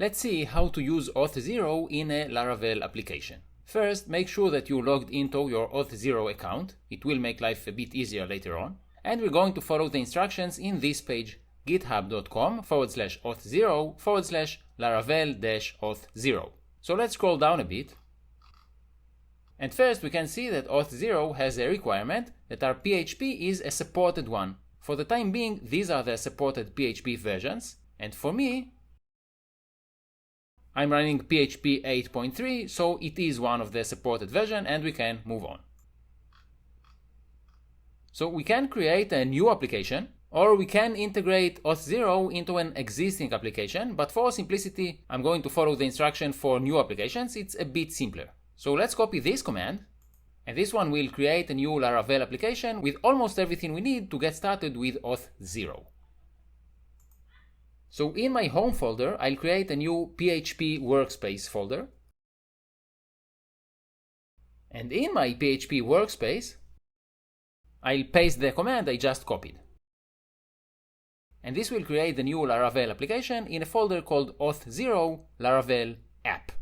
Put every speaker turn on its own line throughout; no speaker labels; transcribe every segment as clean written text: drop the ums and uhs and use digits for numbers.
Let's see how to use Auth0 in a Laravel application. First, make sure that you logged into your Auth0 account. It will make life a bit easier later on. And we're going to follow the instructions in this page, github.com/auth0/laravel-auth0. So let's scroll down a bit. And first we can see that Auth0 has a requirement that our PHP is a supported one. For the time being, these are the supported PHP versions. And for me, I'm running PHP 8.3, so it is one of the supported version and we can move on. So we can create a new application, or we can integrate Auth0 into an existing application, but for simplicity, I'm going to follow the instruction for new applications. It's a bit simpler. So let's copy this command, and this one will create a new Laravel application with almost everything we need to get started with Auth0. So in my home folder, I'll create a new PHP workspace folder. And in my PHP workspace, I'll paste the command I just copied. And this will create the new Laravel application in a folder called Auth0 Laravel app.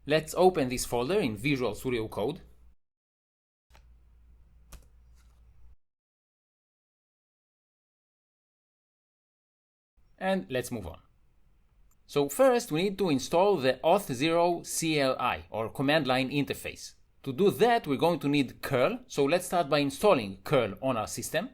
Let's open this folder in Visual Studio Code. And let's move on. So first we need to install the Auth0 CLI or command line interface. To do that we're going to need curl, so let's start by installing curl on our system.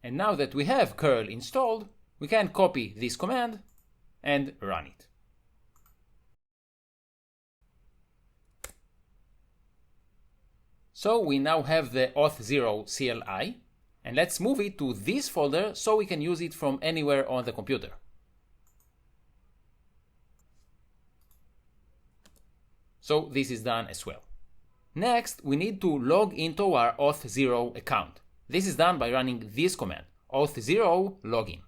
And now that we have curl installed, we can copy this command and run it. So we now have the Auth0 CLI, and let's move it to this folder so we can use it from anywhere on the computer. So this is done as well. Next, we need to log into our Auth0 account. This is done by running this command, Auth0 login.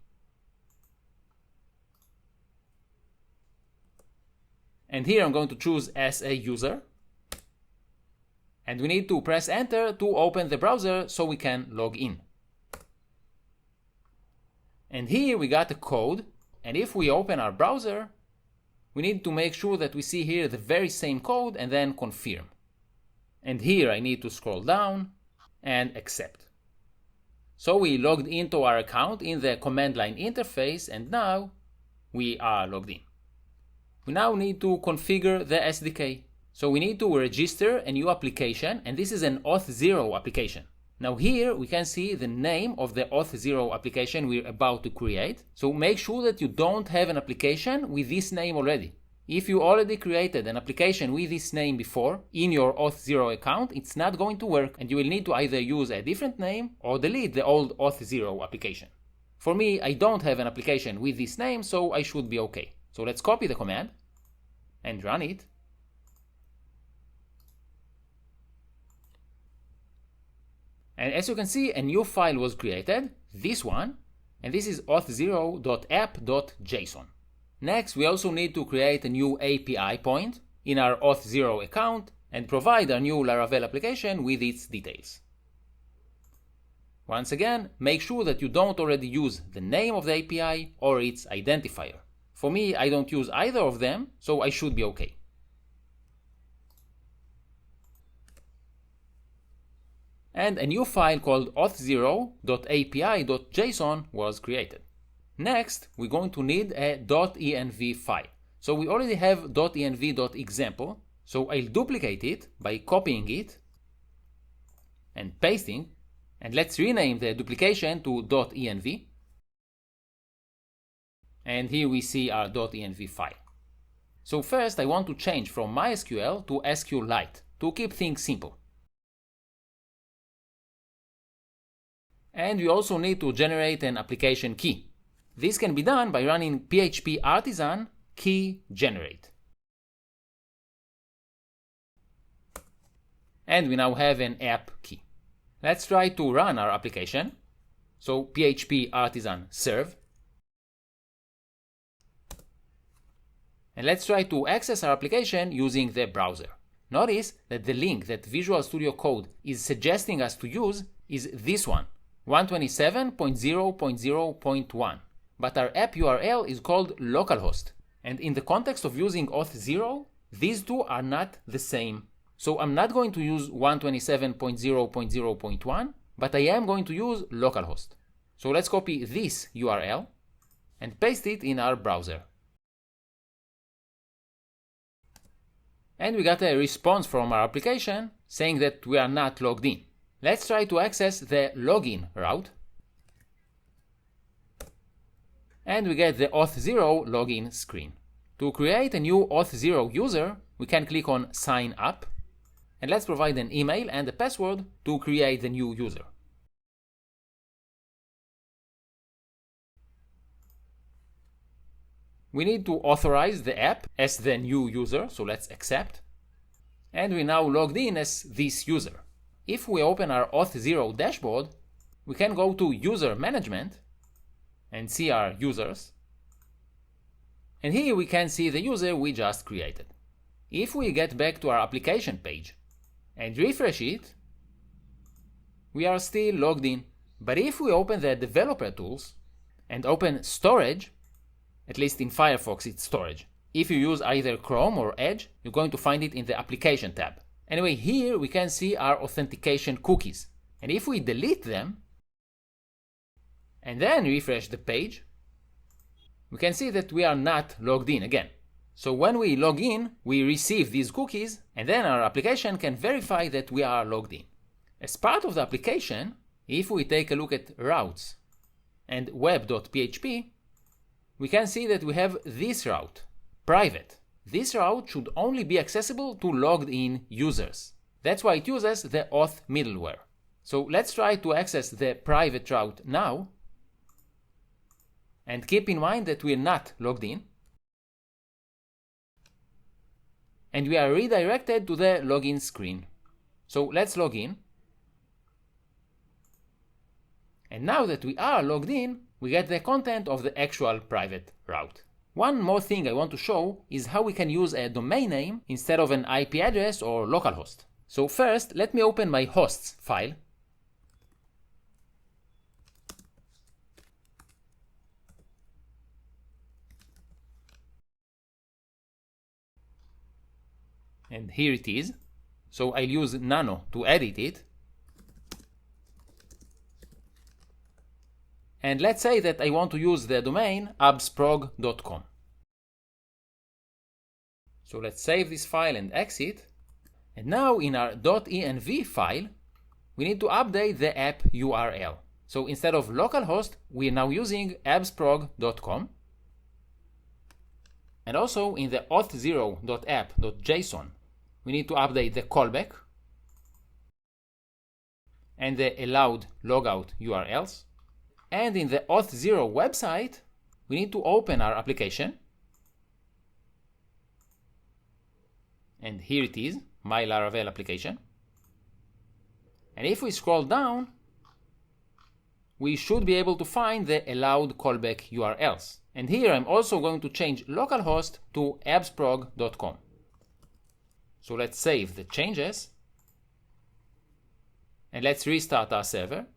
And here I'm going to choose as a user. And we need to press enter to open the browser so we can log in. And here we got a code. And if we open our browser, we need to make sure that we see here the very same code and then confirm. And here I need to scroll down and accept. So we logged into our account in the command line interface, and now we are logged in. We now need to configure the SDK. So we need to register a new application, and this is an Auth0 application. Now here we can see the name of the Auth0 application we're about to create. So make sure that you don't have an application with this name already. If you already created an application with this name before in your Auth0 account, it's not going to work, and you will need to either use a different name or delete the old Auth0 application. For me, I don't have an application with this name, so I should be okay. So let's copy the command and run it. And as you can see, a new file was created, this one, and this is auth0.app.json. Next, we also need to create a new API point in our Auth0 account and provide our new Laravel application with its details. Once again, make sure that you don't already use the name of the API or its identifier. For me, I don't use either of them, so I should be okay. And a new file called auth0.api.json was created. Next, we're going to need a .env file. So we already have .env.example, so I'll duplicate it by copying it and pasting, and let's rename the duplication to .env. And here we see our .env file. So first I want to change from MySQL to SQLite to keep things simple. And we also need to generate an application key. This can be done by running PHP artisan key generate. And we now have an app key. Let's try to run our application. So PHP artisan serve. And let's try to access our application using the browser. Notice that the link that Visual Studio Code is suggesting us to use is this one, 127.0.0.1. But our app URL is called localhost. And in the context of using Auth0, these two are not the same. So I'm not going to use 127.0.0.1, but I am going to use localhost. So let's copy this URL and paste it in our browser. And we got a response from our application saying that we are not logged in. Let's try to access the login route. And we get the Auth0 login screen. To create a new Auth0 user, we can click on Sign Up. And let's provide an email and a password to create the new user. We need to authorize the app as the new user, so let's accept. And we now logged in as this user. If we open our Auth0 dashboard, we can go to User Management and see our users. And here we can see the user we just created. If we get back to our application page and refresh it, we are still logged in. But if we open the developer tools and open storage, at least in Firefox it's storage. If you use either Chrome or Edge, you're going to find it in the application tab. Anyway, here we can see our authentication cookies. And if we delete them and then refresh the page, we can see that we are not logged in again. So when we log in, we receive these cookies, and then our application can verify that we are logged in. As part of the application, if we take a look at routes and web.php, we can see that we have this route, private. This route should only be accessible to logged in users. That's why it uses the auth middleware. So let's try to access the private route now. And keep in mind that we're not logged in. And we are redirected to the login screen. So let's log in. And now that we are logged in, we get the content of the actual private route. One more thing I want to show is how we can use a domain name instead of an IP address or localhost. So first, let me open my hosts file. And here it is. So I'll use nano to edit it. And let's say that I want to use the domain absprog.com. So let's save this file and exit. And now in our .env file, we need to update the app URL. So instead of localhost, we are now using absprog.com. And also in the auth0.app.json, we need to update the callback and the allowed logout URLs. And in the Auth0 website, we need to open our application. And here it is, my Laravel application. And if we scroll down, we should be able to find the allowed callback URLs. And here I'm also going to change localhost to absprog.com. So let's save the changes. And let's restart our server.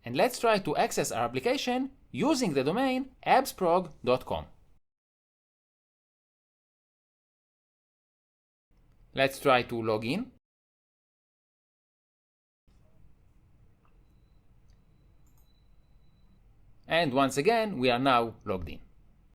And let's try to access our application using the domain absprog.com. Let's try to log in. And once again, we are now logged in.